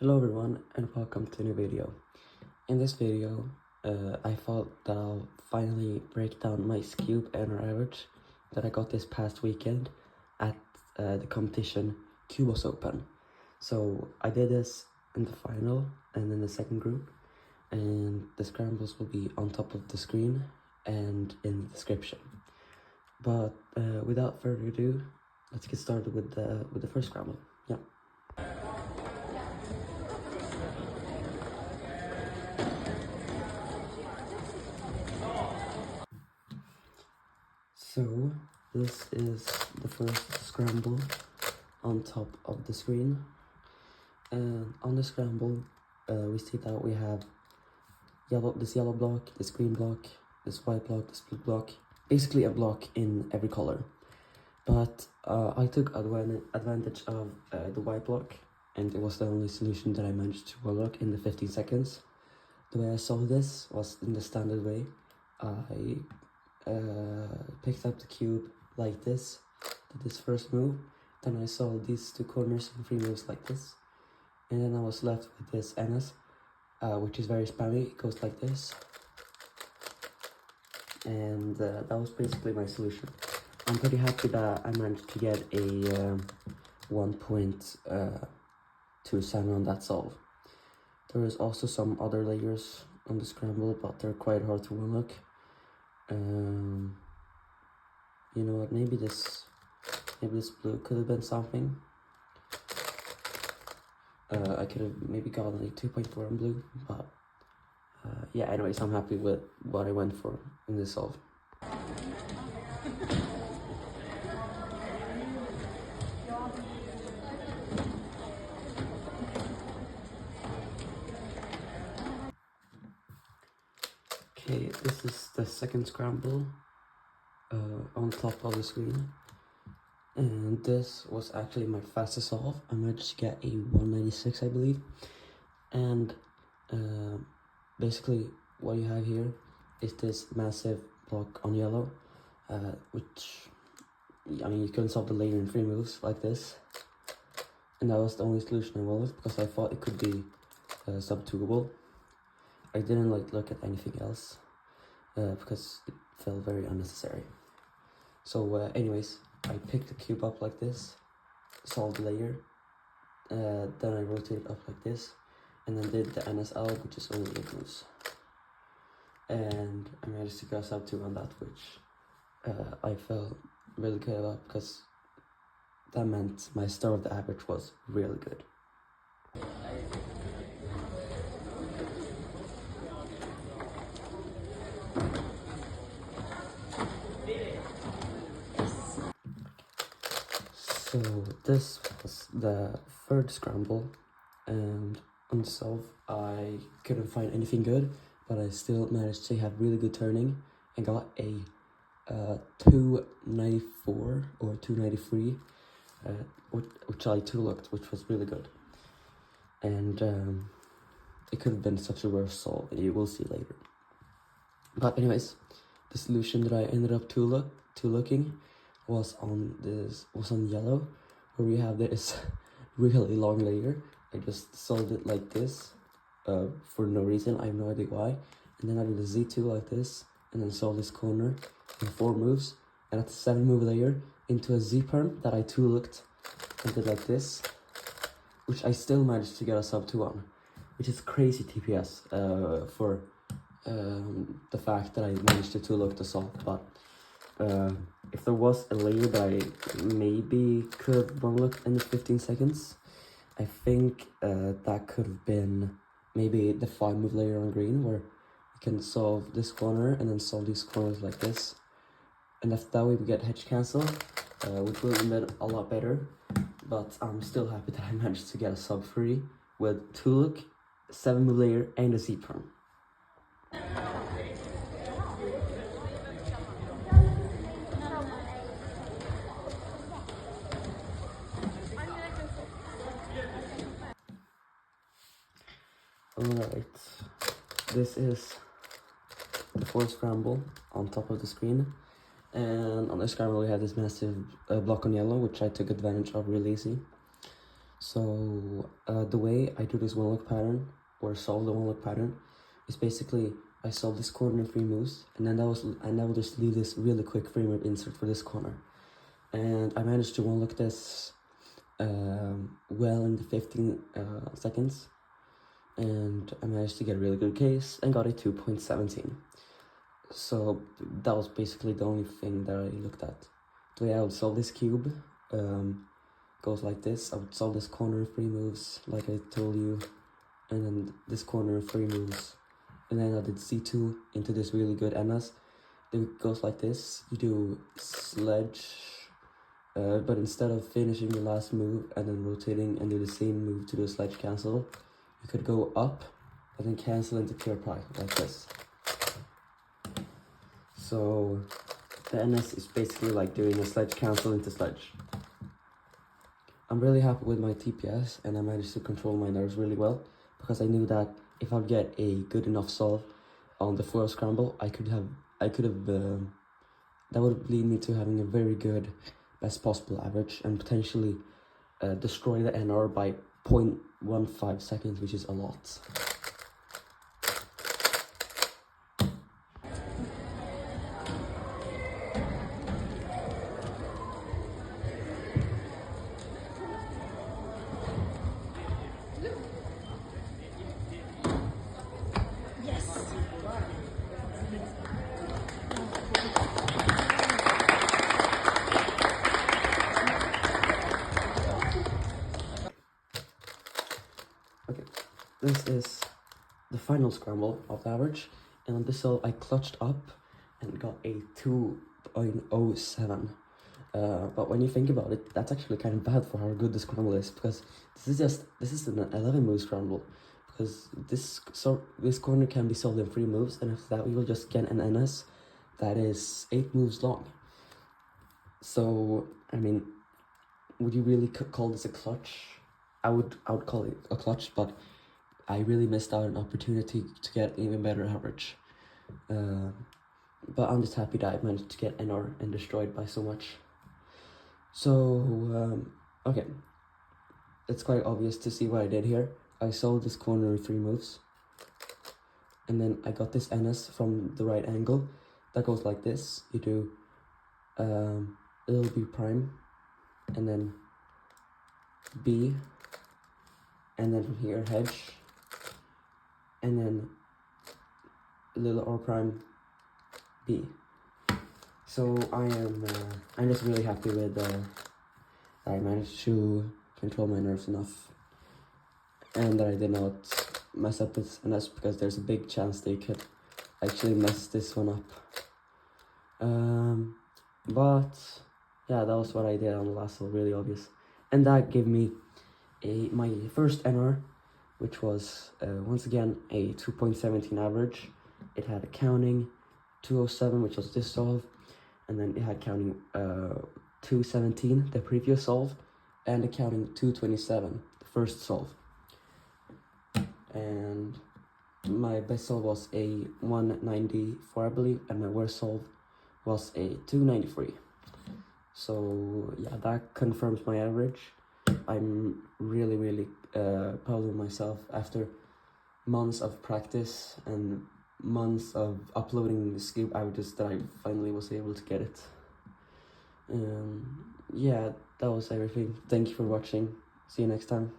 Hello everyone and welcome to a new video. In this video, I thought that I'll finally break down my skweb and average that I got this past weekend at the competition Cubos Open. So I did this in the final and in the second group, and the scrambles will be on top of the screen and in the description. But without further ado, let's get started with the first scramble. Yeah. So this is the first scramble on top of the screen, and on the scramble we see that we have this yellow block, this green block, this white block, this blue block, basically a block in every color. But I took advantage of the white block, and it was the only solution that I managed to unlock in the 15 seconds. The way I solved this was in the standard way. I picked up the cube like this, did this first move, then I solved these two corners in 3 moves like this, and then I was left with this NS, which is very spammy. It goes like this, and that was basically my solution. I'm pretty happy that I managed to get a 1.27 on that solve. There is also some other layers on the scramble, but they're quite hard to unlock. You know what, maybe this blue could have been something. I could have maybe gotten like 2.4 on blue, but yeah, anyways, I'm happy with what I went for in this solve. Okay, this is the second scramble on top of the screen, and this was actually my fastest solve. I managed to get a 196, I believe, and basically what you have here is this massive block on yellow, which, I mean, you couldn't solve the layer in 3 moves like this, and that was the only solution I went with because I thought it could be sub-tubable. I didn't look at anything else because it felt very unnecessary. So anyways, I picked the cube up like this, solved the layer, then I rotated up like this, and then did the NSL, which is only 8 moves. And I managed to go sub-2 on that, which I felt really good about because that meant my start of the average was really good. So this was the third scramble, and on the solve I couldn't find anything good, but I still managed to have really good turning and got a 294 or 293, which I 2-looked, which was really good. And it could have been such a worse solve, and you will see later. But anyways, the solution that I ended up 2-looking was on yellow, where we have this really long layer. I just solved it like this for no reason. I have no idea why. And then I did a Z2 like this, and then solved this corner in 4 moves, and at the 7-move layer into a Z-perm that I 2-looked and did like this, which I still managed to get a sub-2 on, which is crazy TPS for the fact that I managed to 2-look the solve. But if there was a layer that I maybe could have 1-looked in the 15 seconds, I think that could have been maybe the 5-move layer on green, where you can solve this corner and then solve these corners like this. And after that way we get hedge cancel, which would have been a lot better. But I'm still happy that I managed to get a sub-3 with 2-look, 7-move layer, and a Z-perm. Alright, this is the 4th scramble on top of the screen, and on the scramble we have this massive block on yellow, which I took advantage of relesing. So So the way I do this one look pattern, or solve the one look pattern, is basically I solve this corner in 3 moves, and then I will just leave this really quick framework insert for this corner. And I managed to one look this well in the 15 seconds, and I managed to get a really good case and got a 2.17. So that was basically the only thing that I looked at. The way I would solve this cube goes like this. I would solve this corner in 3 moves, like I told you, and then this corner in 3 moves, and then I did C2 into this really good MS. It goes like this. You do sledge, but instead of finishing the last move and then rotating and do the same move to do a sledge cancel, you could go up and then cancel into pure pi, like this. So the NS is basically like doing a sledge cancel into sledge. I'm really happy with my TPS, and I managed to control my nerves really well, because I knew that if I'd get a good enough solve on the first scramble, I could have that would lead me to having a very good best possible average, and potentially destroy the NR by 0.15 seconds, which is a lot. Okay, this is the final scramble of the average, and on this solve I clutched up and got a 2.07. But when you think about it, that's actually kind of bad for how good the scramble is, because this is an 11 move scramble, because this corner can be solved in 3 moves, and after that we will just get an NS that is 8 moves long. So I mean, would you really call this a clutch? I would call it a clutch, but I really missed out on an opportunity to get even better average. But I'm just happy that I managed to get NR and destroyed by so much. So okay, it's quite obvious to see what I did here. I solved this corner in 3 moves, and then I got this NS from the right angle that goes like this. You do little B prime, and then B, and then from here hedge, and then little R prime B. So I'm just really happy with that I managed to control my nerves enough, and that I did not mess up this NS, because there's a big chance they could actually mess this one up. But yeah, that was what I did on the last one, really obvious, and that gave me my first NR, which was once again a 2.17 average. It had a counting 207, which was this solve, and then it had counting 217, the previous solve, and a counting 227, the first solve. And my best solve was a 194, I believe, and my worst solve was a 293. So yeah, that confirms my average. I'm really proud of myself after months of practice and months of uploading the scoop averages that I finally was able to get it. Yeah, that was everything. Thank you for watching. See you next time.